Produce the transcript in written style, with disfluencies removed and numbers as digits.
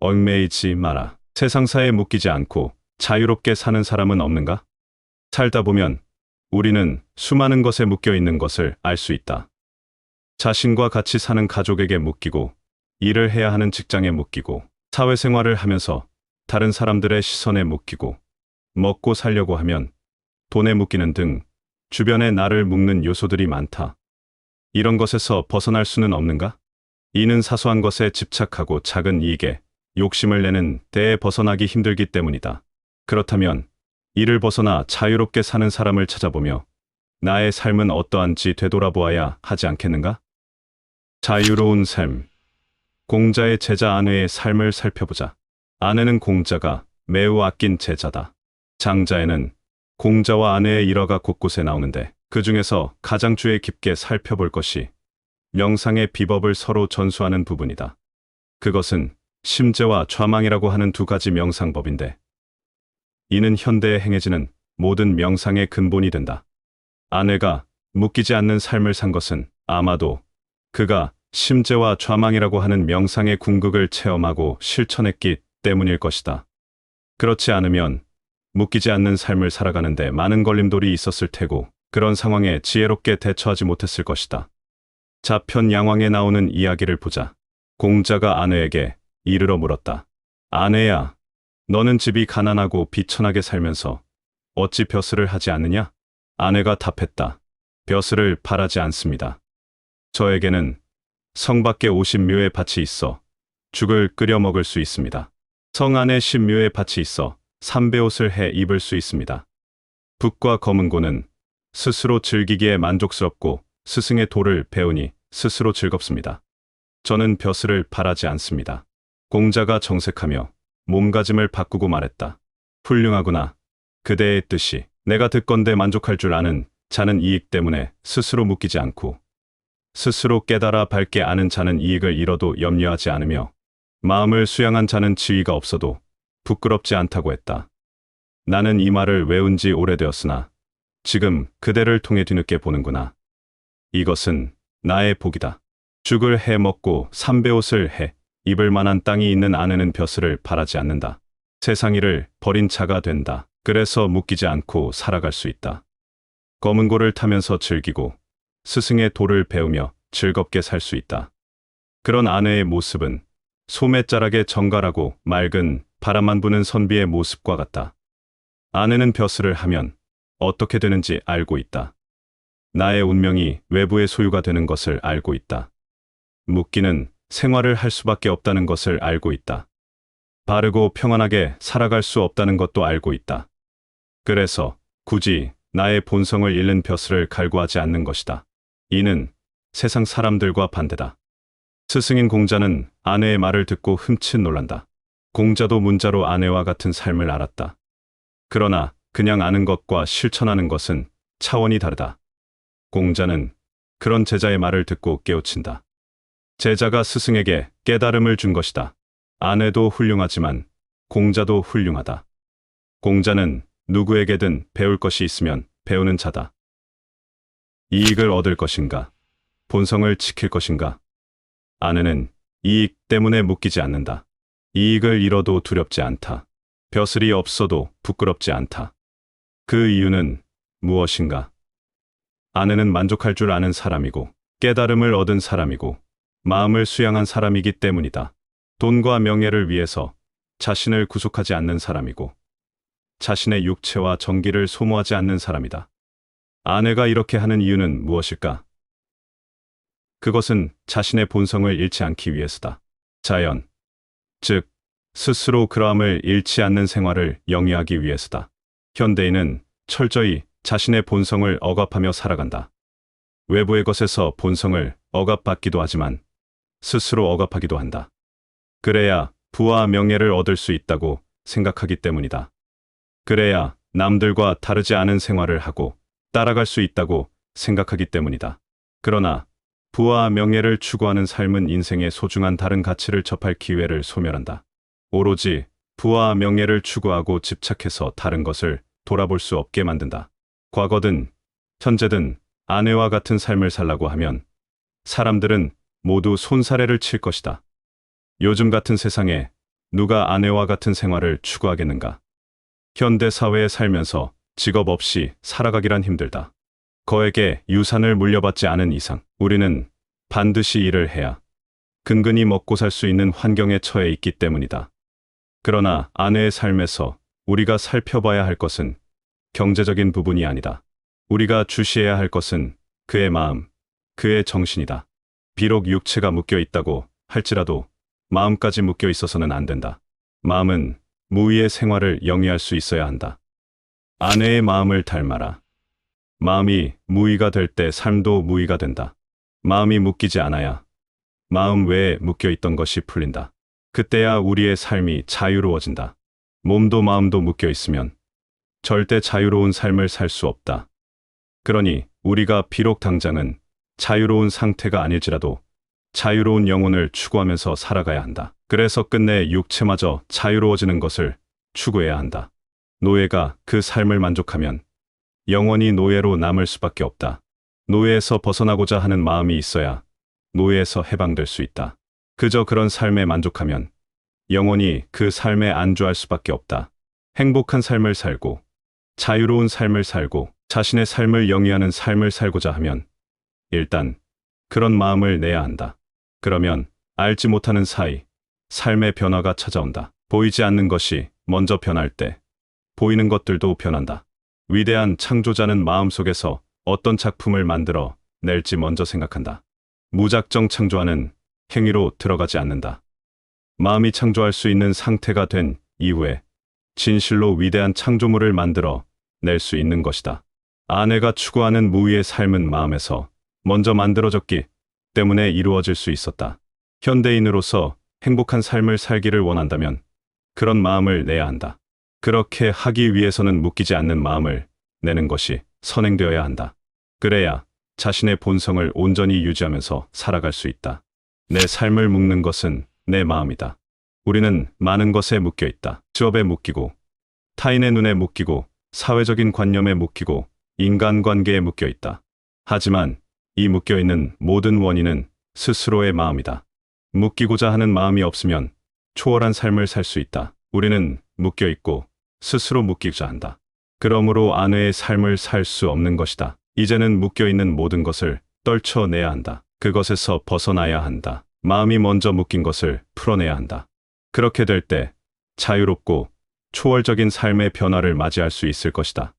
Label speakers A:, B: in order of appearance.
A: 얽매이지 마라. 세상사에 묶이지 않고 자유롭게 사는 사람은 없는가? 살다 보면 우리는 수많은 것에 묶여 있는 것을 알 수 있다. 자신과 같이 사는 가족에게 묶이고, 일을 해야 하는 직장에 묶이고, 사회생활을 하면서 다른 사람들의 시선에 묶이고, 먹고 살려고 하면 돈에 묶이는 등 주변에 나를 묶는 요소들이 많다. 이런 것에서 벗어날 수는 없는가? 이는 사소한 것에 집착하고 작은 이익에 욕심을 내는 때에 벗어나기 힘들기 때문이다. 그렇다면 이를 벗어나 자유롭게 사는 사람을 찾아보며 나의 삶은 어떠한지 되돌아보아야 하지 않겠는가? 자유로운 삶. 공자의 제자 아내의 삶을 살펴보자. 아내는 공자가 매우 아낀 제자다. 장자에는 공자와 아내의 일화가 곳곳에 나오는데 그 중에서 가장 주의 깊게 살펴볼 것이 명상의 비법을 서로 전수하는 부분이다. 그것은 심재와 좌망이라고 하는 두 가지 명상법인데 이는 현대에 행해지는 모든 명상의 근본이 된다. 아내가 묶이지 않는 삶을 산 것은 아마도 그가 심재와 좌망이라고 하는 명상의 궁극을 체험하고 실천했기 때문일 것이다. 그렇지 않으면 묶이지 않는 삶을 살아가는데 많은 걸림돌이 있었을 테고 그런 상황에 지혜롭게 대처하지 못했을 것이다. 자편 양왕에 나오는 이야기를 보자. 공자가 아내에게 이르러 물었다. 아내야, 너는 집이 가난하고 비천하게 살면서 어찌 벼슬을 하지 않느냐? 아내가 답했다. 벼슬을 바라지 않습니다. 저에게는 성 밖에 50묘의 밭이 있어 죽을 끓여 먹을 수 있습니다. 성 안에 10묘의 밭이 있어 삼베옷을 해 입을 수 있습니다. 붓과 검은고는 스스로 즐기기에 만족스럽고 스승의 도를 배우니 스스로 즐겁습니다. 저는 벼슬을 바라지 않습니다. 공자가 정색하며 몸가짐을 바꾸고 말했다. 훌륭하구나. 그대의 뜻이 내가 듣건대 만족할 줄 아는 자는 이익 때문에 스스로 묶이지 않고 스스로 깨달아 밝게 아는 자는 이익을 잃어도 염려하지 않으며 마음을 수양한 자는 지위가 없어도 부끄럽지 않다고 했다. 나는 이 말을 외운 지 오래되었으나 지금 그대를 통해 뒤늦게 보는구나. 이것은 나의 복이다. 죽을 해 먹고 삼베옷을 해 입을 만한 땅이 있는 아내는 벼슬을 바라지 않는다. 세상 일을 버린 자가 된다. 그래서 묶이지 않고 살아갈 수 있다. 검은고를 타면서 즐기고 스승의 도를 배우며 즐겁게 살 수 있다. 그런 아내의 모습은 소매자락에 정갈하고 맑은 바람만 부는 선비의 모습과 같다. 아내는 벼슬을 하면 어떻게 되는지 알고 있다. 나의 운명이 외부의 소유가 되는 것을 알고 있다. 묶이는 생활을 할 수밖에 없다는 것을 알고 있다. 바르고 평안하게 살아갈 수 없다는 것도 알고 있다. 그래서 굳이 나의 본성을 잃는 벼슬을 갈구하지 않는 것이다. 이는 세상 사람들과 반대다. 스승인 공자는 아내의 말을 듣고 흠칫 놀란다. 공자도 문자로 아내와 같은 삶을 알았다. 그러나 그냥 아는 것과 실천하는 것은 차원이 다르다. 공자는 그런 제자의 말을 듣고 깨우친다. 제자가 스승에게 깨달음을 준 것이다. 아내도 훌륭하지만 공자도 훌륭하다. 공자는 누구에게든 배울 것이 있으면 배우는 자다. 이익을 얻을 것인가? 본성을 지킬 것인가? 아내는 이익 때문에 묶이지 않는다. 이익을 잃어도 두렵지 않다. 벼슬이 없어도 부끄럽지 않다. 그 이유는 무엇인가? 아내는 만족할 줄 아는 사람이고 깨달음을 얻은 사람이고 마음을 수양한 사람이기 때문이다. 돈과 명예를 위해서 자신을 구속하지 않는 사람이고 자신의 육체와 정기를 소모하지 않는 사람이다. 아내가 이렇게 하는 이유는 무엇일까? 그것은 자신의 본성을 잃지 않기 위해서다. 자연, 즉 스스로 그러함을 잃지 않는 생활을 영위하기 위해서다. 현대인은 철저히 자신의 본성을 억압하며 살아간다. 외부의 것에서 본성을 억압받기도 하지만 스스로 억압하기도 한다. 그래야 부와 명예를 얻을 수 있다고 생각하기 때문이다. 그래야 남들과 다르지 않은 생활을 하고 따라갈 수 있다고 생각하기 때문이다. 그러나 부와 명예를 추구하는 삶은 인생의 소중한 다른 가치를 접할 기회를 소멸한다. 오로지 부와 명예를 추구하고 집착해서 다른 것을 돌아볼 수 없게 만든다. 과거든 현재든 아내와 같은 삶을 살라고 하면 사람들은 모두 손사래를 칠 것이다. 요즘 같은 세상에 누가 아내와 같은 생활을 추구하겠는가? 현대 사회에 살면서 직업 없이 살아가기란 힘들다. 거에게 유산을 물려받지 않은 이상 우리는 반드시 일을 해야 근근히 먹고 살 수 있는 환경에 처해 있기 때문이다. 그러나 아내의 삶에서 우리가 살펴봐야 할 것은 경제적인 부분이 아니다. 우리가 주시해야 할 것은 그의 마음, 그의 정신이다. 비록 육체가 묶여 있다고 할지라도 마음까지 묶여 있어서는 안 된다. 마음은 무위의 생활을 영위할 수 있어야 한다. 아내의 마음을 닮아라. 마음이 무위가 될 때 삶도 무위가 된다. 마음이 묶이지 않아야 마음 외에 묶여 있던 것이 풀린다. 그때야 우리의 삶이 자유로워진다. 몸도 마음도 묶여 있으면 절대 자유로운 삶을 살 수 없다. 그러니 우리가 비록 당장은 자유로운 상태가 아닐지라도 자유로운 영혼을 추구하면서 살아가야 한다. 그래서 끝내 육체마저 자유로워지는 것을 추구해야 한다. 노예가 그 삶을 만족하면 영원히 노예로 남을 수밖에 없다. 노예에서 벗어나고자 하는 마음이 있어야 노예에서 해방될 수 있다. 그저 그런 삶에 만족하면 영원히 그 삶에 안주할 수밖에 없다. 행복한 삶을 살고 자유로운 삶을 살고 자신의 삶을 영위하는 삶을 살고자 하면 일단 그런 마음을 내야 한다. 그러면 알지 못하는 사이 삶의 변화가 찾아온다. 보이지 않는 것이 먼저 변할 때 보이는 것들도 변한다. 위대한 창조자는 마음속에서 어떤 작품을 만들어 낼지 먼저 생각한다. 무작정 창조하는 행위로 들어가지 않는다. 마음이 창조할 수 있는 상태가 된 이후에 진실로 위대한 창조물을 만들어 낼 수 있는 것이다. 아내가 추구하는 무위의 삶은 마음에서 먼저 만들어졌기 때문에 이루어질 수 있었다. 현대인으로서 행복한 삶을 살기를 원한다면 그런 마음을 내야 한다. 그렇게 하기 위해서는 묶이지 않는 마음을 내는 것이 선행되어야 한다. 그래야 자신의 본성을 온전히 유지하면서 살아갈 수 있다. 내 삶을 묶는 것은 내 마음이다. 우리는 많은 것에 묶여 있다. 직업에 묶이고, 타인의 눈에 묶이고, 사회적인 관념에 묶이고, 인간관계에 묶여 있다. 하지만 이 묶여 있는 모든 원인은 스스로의 마음이다. 묶이고자 하는 마음이 없으면 초월한 삶을 살 수 있다. 우리는 묶여 있고 스스로 묶이고자 한다. 그러므로 아내의 삶을 살 수 없는 것이다. 이제는 묶여 있는 모든 것을 떨쳐내야 한다. 그것에서 벗어나야 한다. 마음이 먼저 묶인 것을 풀어내야 한다. 그렇게 될 때 자유롭고 초월적인 삶의 변화를 맞이할 수 있을 것이다.